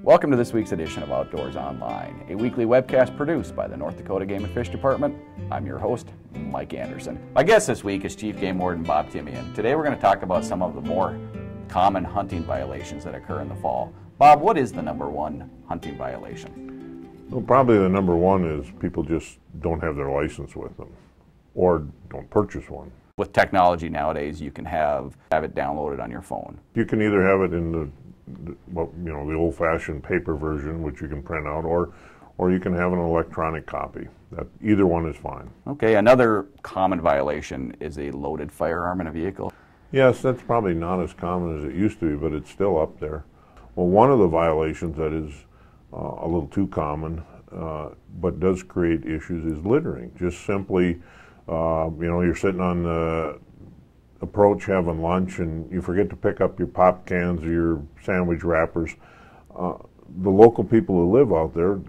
Welcome to this week's edition of Outdoors Online, a weekly webcast produced by the North Dakota Game and Fish Department. I'm your host, Mike Anderson. My guest this week is Chief Game Warden Bob Timian. Today we're going to talk about some of the more common hunting violations that occur in the fall. Bob, what is the number one hunting violation? Well, probably the number one is people just don't have their license with them or don't purchase one. With technology nowadays, you can have it downloaded on your phone. You can either have it in the old-fashioned paper version, which you can print out, or you can have an electronic copy. Either one is fine. Okay, another common violation is a loaded firearm in a vehicle. Yes, that's probably not as common as it used to be, but it's still up there. Well, one of the violations that is a little too common, but does create issues, is littering. Just simply, you're sitting on the approach having lunch and you forget to pick up your pop cans or your sandwich wrappers. The local people who live out there,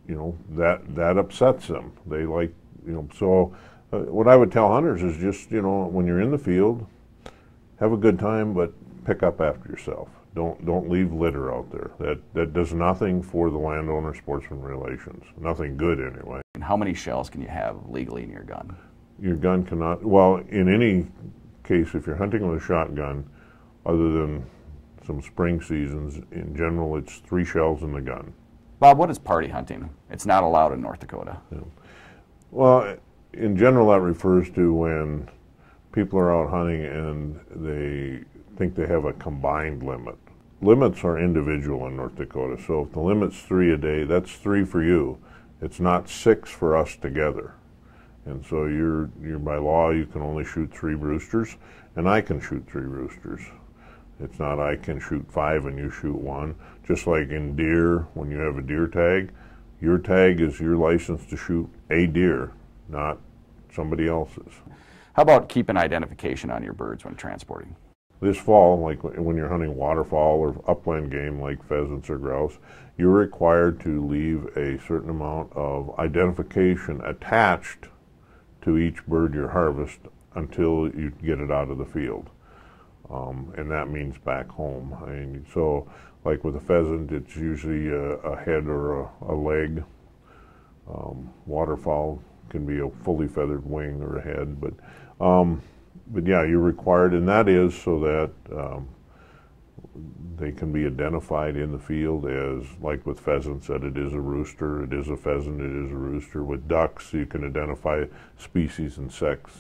that upsets them. They like, so what I would tell hunters is just, when you're in the field, have a good time, but pick up after yourself. Don't leave litter out there. That does nothing for the landowner-sportsman relations. Nothing good anyway. And how many shells can you have legally in your gun? Your gun cannot, well, in any case, if you're hunting with a shotgun, other than some spring seasons, in general it's 3 shells in the gun. Bob, what is party hunting? It's not allowed in North Dakota. Yeah. Well, in general that refers to when people are out hunting and they think they have a combined limit. Limits are individual in North Dakota, so if the limit's 3 a day, that's 3 for you. It's not 6 for us together. And so you're by law, you can only shoot 3 roosters, and I can shoot 3 roosters. It's not I can shoot 5 and you shoot 1. Just like in deer, when you have a deer tag, your tag is your license to shoot a deer, not somebody else's. How about keeping identification on your birds when transporting? This fall, like when you're hunting waterfowl or upland game like pheasants or grouse, you're required to leave a certain amount of identification attached to each bird you harvest until you get it out of the field. And that means back home. So like with a pheasant, it's usually a head or a leg. Waterfowl can be a fully feathered wing or a head, but yeah, you're required, and that is so that they can be identified in the field as, like with pheasants, that it is a rooster, it is a pheasant, it is a rooster. With ducks, you can identify species and sex,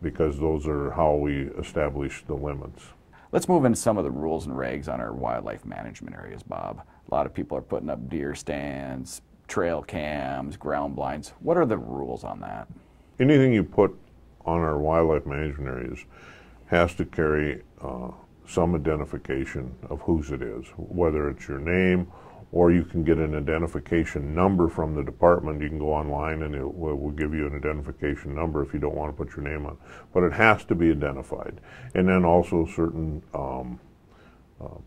because those are how we establish the limits. Let's move into some of the rules and regs on our wildlife management areas, Bob. A lot of people are putting up deer stands, trail cams, ground blinds. What are the rules on that? Anything you put on our wildlife management areas has to carry some identification of whose it is, whether it's your name, or you can get an identification number from the department. You can go online and it will give you an identification number if you don't want to put your name on. But it has to be identified. And then also certain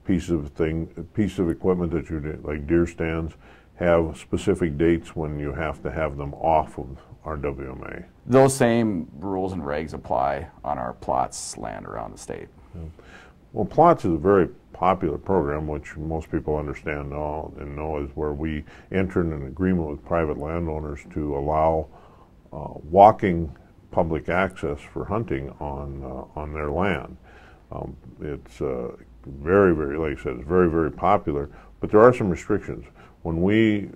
piece of equipment that you do, like deer stands, have specific dates when you have to have them off of our WMA. Those same rules and regs apply on our plots land around the state. Yeah. Well, plots is a very popular program, which most people understand now and know, is where we enter in an agreement with private landowners to allow walking public access for hunting on their land. It's very, very, like I said, it's very, very popular, but there are some restrictions. When we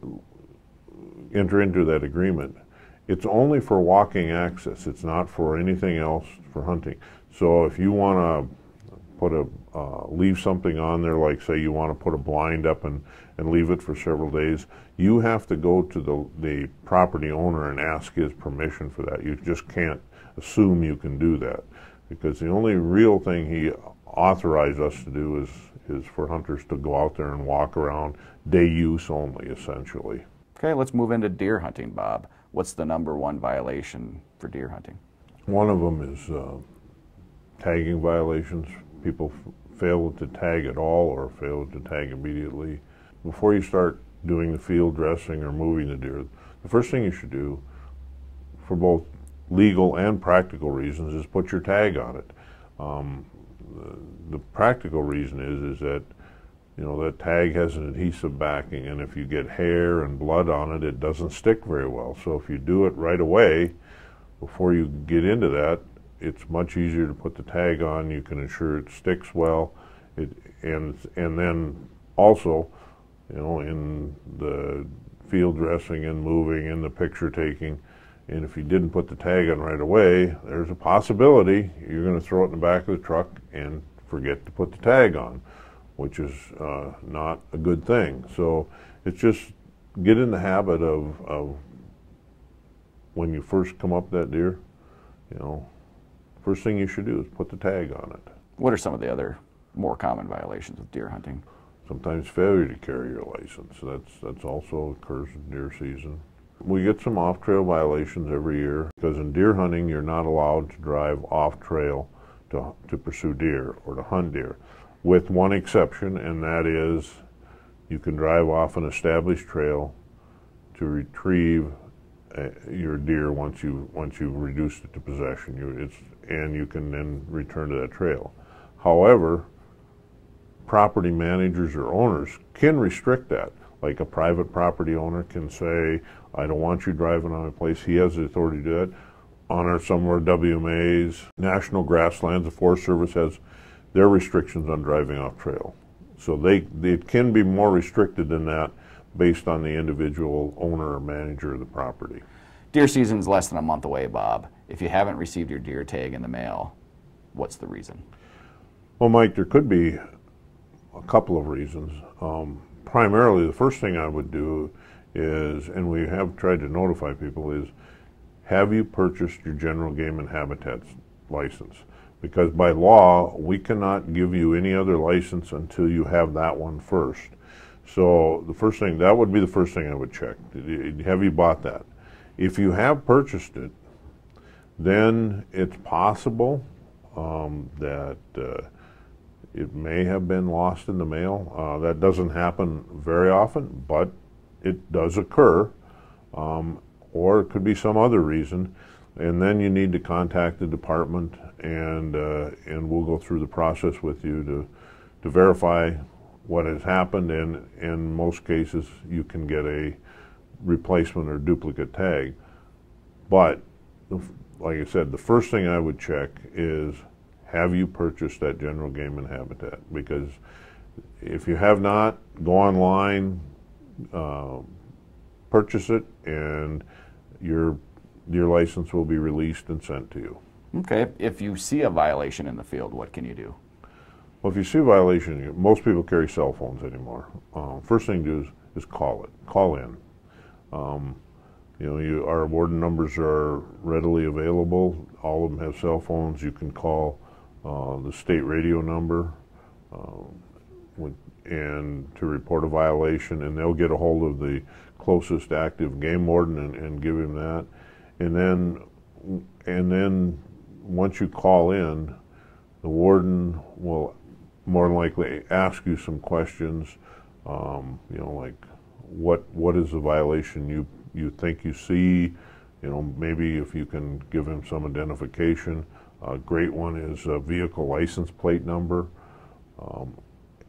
enter into that agreement, it's only for walking access. It's not for anything else for hunting. So if you want to leave something on there, like say you want to put a blind up and leave it for several days, you have to go to the property owner and ask his permission for that. You just can't assume you can do that, because the only real thing he authorized us to do is for hunters to go out there and walk around, day use only, essentially. Okay, let's move into deer hunting, Bob. What's the number one violation for deer hunting? One of them is tagging violations. People fail to tag at all or fail to tag immediately. Before you start doing the field dressing or moving the deer, the first thing you should do, for both legal and practical reasons, is put your tag on it. The practical reason is that You know, that tag has an adhesive backing, and if you get hair and blood on it, it doesn't stick very well. So if you do it right away, before you get into that, it's much easier to put the tag on. You can ensure it sticks well. And then also, you know, in the field dressing and moving and the picture taking, and if you didn't put the tag on right away, there's a possibility you're going to throw it in the back of the truck and forget to put the tag on, which is not a good thing. So it's just get in the habit of when you first come up that deer, you know, first thing you should do is put the tag on it. What are some of the other more common violations with deer hunting? Sometimes failure to carry your license. That's also occurs in deer season. We get some off-trail violations every year because in deer hunting you're not allowed to drive off-trail to pursue deer or to hunt deer, with one exception, and that is you can drive off an established trail to retrieve your deer once you've reduced it to possession. And you can then return to that trail. However, property managers or owners can restrict that. Like a private property owner can say, I don't want you driving on my place. He has the authority to do that. On some of our WMAs, National Grasslands, the Forest Service has their restrictions on driving off trail. So they can be more restricted than that based on the individual owner or manager of the property. Deer season's less than a month away, Bob. If you haven't received your deer tag in the mail, what's the reason? Well, Mike, there could be a couple of reasons. Primarily, the first thing I would do is, and we have tried to notify people, is have you purchased your general game and habitats license? Because by law, we cannot give you any other license until you have that one first. So the first thing, that would be the first thing I would check. Have you bought that? If you have purchased it, then it's possible that it may have been lost in the mail. That doesn't happen very often, but it does occur. Or it could be some other reason. And then you need to contact the department, and we'll go through the process with you to verify what has happened, and in most cases you can get a replacement or duplicate tag. But like I said, the first thing I would check is, have you purchased that general game and habitat? Because if you have not, go online, purchase it, and your license will be released and sent to you. Okay. If you see a violation in the field, what can you do? Well, if you see a violation, most people carry cell phones anymore. First thing to do is call it. Call in. You know, our warden numbers are readily available. All of them have cell phones. You can call the state radio number and to report a violation, and they'll get a hold of the closest active game warden and give him that. And then once you call in, the warden will more than likely ask you some questions. You know, like what is the violation you think you see? You know, maybe if you can give him some identification. A great one is a vehicle license plate number,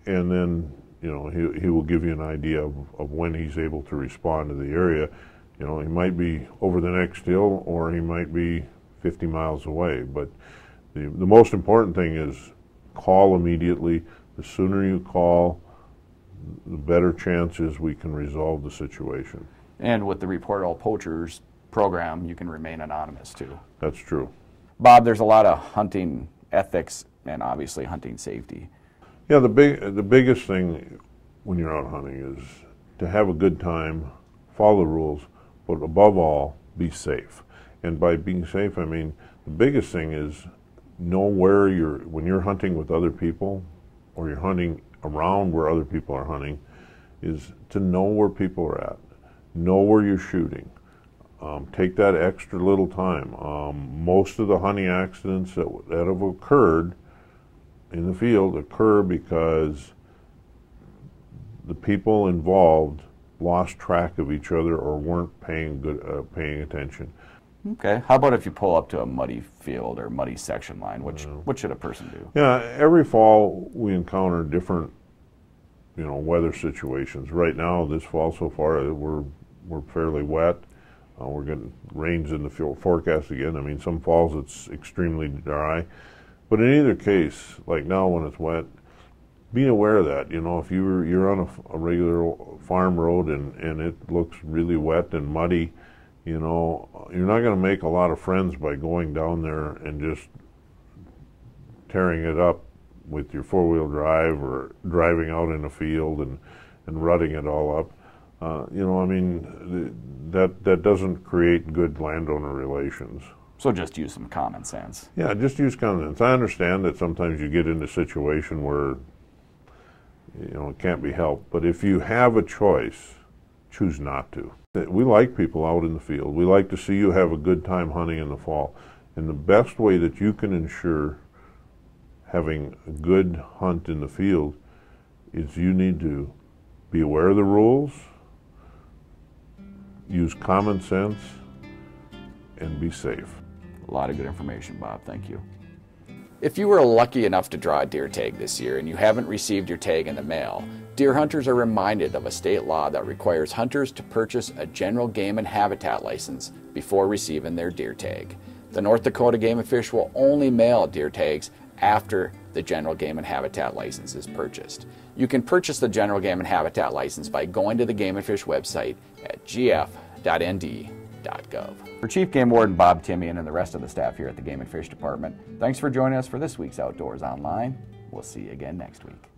and then you know he will give you an idea of when he's able to respond to the area. You know, he might be over the next hill, or he might be 50 miles away. But the most important thing is call immediately. The sooner you call, the better chances we can resolve the situation. And with the Report All Poachers program, you can remain anonymous too. That's true. Bob, there's a lot of hunting ethics and obviously hunting safety. Yeah, the biggest thing when you're out hunting is to have a good time, follow the rules, but above all, be safe. And by being safe, I mean the biggest thing is know where when you're hunting with other people, or you're hunting around where other people are hunting, is to know where people are at, know where you're shooting. Take that extra little time. Most of the hunting accidents that have occurred in the field occur because the people involved lost track of each other or weren't paying attention. Okay. How about if you pull up to a muddy field or muddy section line? What should a person do? Yeah, every fall we encounter different weather situations. Right now, this fall so far, we're fairly wet. We're getting rains in the forecast again. I mean, some falls it's extremely dry. But in either case, like now when it's wet, be aware of that. If you're on a regular farm road and it looks really wet and muddy, you're not going to make a lot of friends by going down there and just tearing it up with your four-wheel drive or driving out in a field and rutting it all up. That doesn't create good landowner relations. So just use some common sense. Yeah, just use common sense. I understand that sometimes you get into a situation where, it can't be helped. But if you have a choice, choose not to. We like people out in the field. We like to see you have a good time hunting in the fall. And the best way that you can ensure having a good hunt in the field is you need to be aware of the rules, use common sense, and be safe. A lot of good information, Bob. Thank you. If you were lucky enough to draw a deer tag this year and you haven't received your tag in the mail, deer hunters are reminded of a state law that requires hunters to purchase a general game and habitat license before receiving their deer tag. The North Dakota Game and Fish will only mail deer tags after the general game and habitat license is purchased. You can purchase the general game and habitat license by going to the Game and Fish website at gf.nd.gov. For Chief Game Warden Bob Timian and the rest of the staff here at the Game and Fish Department, thanks for joining us for this week's Outdoors Online. We'll see you again next week.